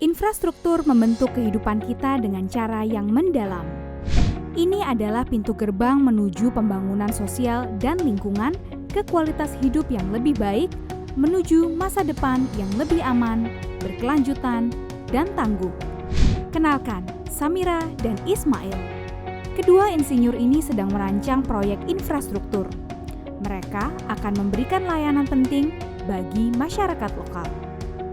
Infrastruktur membentuk kehidupan kita dengan cara yang mendalam. Ini adalah pintu gerbang menuju pembangunan sosial dan lingkungan ke kualitas hidup yang lebih baik, menuju masa depan yang lebih aman, berkelanjutan, dan tangguh. Kenalkan, Samira dan Ismail. Kedua insinyur ini sedang merancang proyek infrastruktur. Mereka akan memberikan layanan penting bagi masyarakat lokal.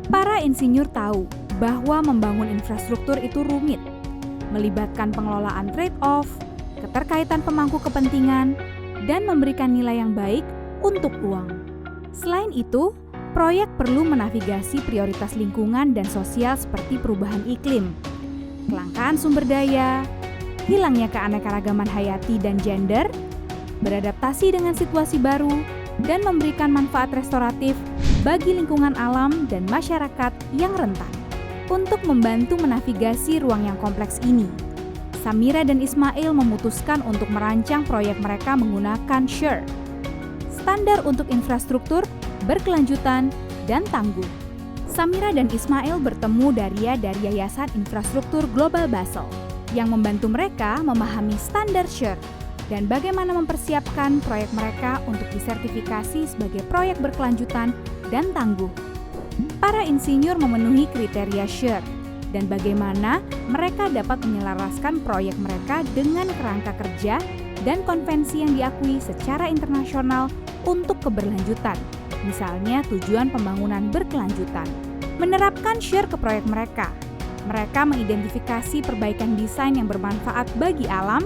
Para insinyur tahu bahwa membangun infrastruktur itu rumit, melibatkan pengelolaan trade-off, keterkaitan pemangku kepentingan, dan memberikan nilai yang baik untuk uang. Selain itu, proyek perlu menavigasi prioritas lingkungan dan sosial seperti perubahan iklim, kelangkaan sumber daya, hilangnya keanekaragaman hayati dan gender, beradaptasi dengan situasi baru, dan memberikan manfaat restoratif bagi lingkungan alam dan masyarakat yang rentan. Untuk membantu menavigasi ruang yang kompleks ini, Samira dan Ismail memutuskan untuk merancang proyek mereka menggunakan SURE, Standar untuk Infrastruktur Berkelanjutan dan Tangguh. Samira dan Ismail bertemu dari Yayasan Infrastruktur Global Basel yang membantu mereka memahami standar SURE dan bagaimana mempersiapkan proyek mereka untuk disertifikasi sebagai proyek berkelanjutan dan tangguh. Para insinyur memenuhi kriteria SURE dan bagaimana mereka dapat menyelaraskan proyek mereka dengan kerangka kerja dan konvensi yang diakui secara internasional untuk keberlanjutan, misalnya tujuan pembangunan berkelanjutan. Menerapkan SURE ke proyek mereka mengidentifikasi perbaikan desain yang bermanfaat bagi alam,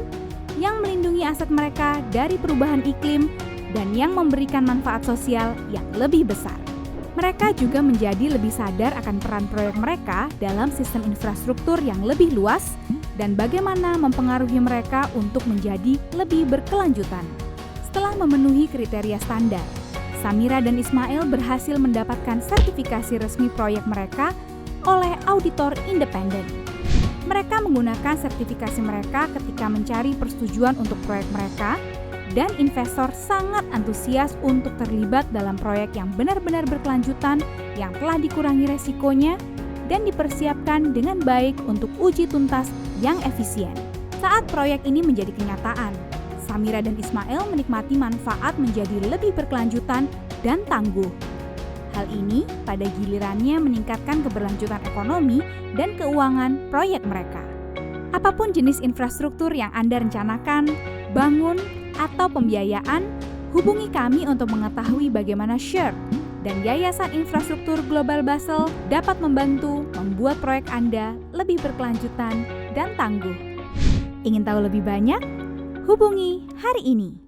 yang melindungi aset mereka dari perubahan iklim, dan yang memberikan manfaat sosial yang lebih besar. Mereka juga menjadi lebih sadar akan peran proyek mereka dalam sistem infrastruktur yang lebih luas dan bagaimana mempengaruhi mereka untuk menjadi lebih berkelanjutan. Setelah memenuhi kriteria standar, Samira dan Ismail berhasil mendapatkan sertifikasi resmi proyek mereka oleh auditor independen. Mereka menggunakan sertifikasi mereka ketika mencari persetujuan untuk proyek mereka, dan investor sangat antusias untuk terlibat dalam proyek yang benar-benar berkelanjutan, yang telah dikurangi resikonya, dan dipersiapkan dengan baik untuk uji tuntas yang efisien. Saat proyek ini menjadi kenyataan, Samira dan Ismail menikmati manfaat menjadi lebih berkelanjutan dan tangguh. Hal ini pada gilirannya meningkatkan keberlanjutan ekonomi dan keuangan proyek mereka. Apapun jenis infrastruktur yang Anda rencanakan, bangun, atau pembiayaan, hubungi kami untuk mengetahui bagaimana SURE dan Yayasan Infrastruktur Global Basel dapat membantu membuat proyek Anda lebih berkelanjutan dan tangguh. Ingin tahu lebih banyak? Hubungi hari ini.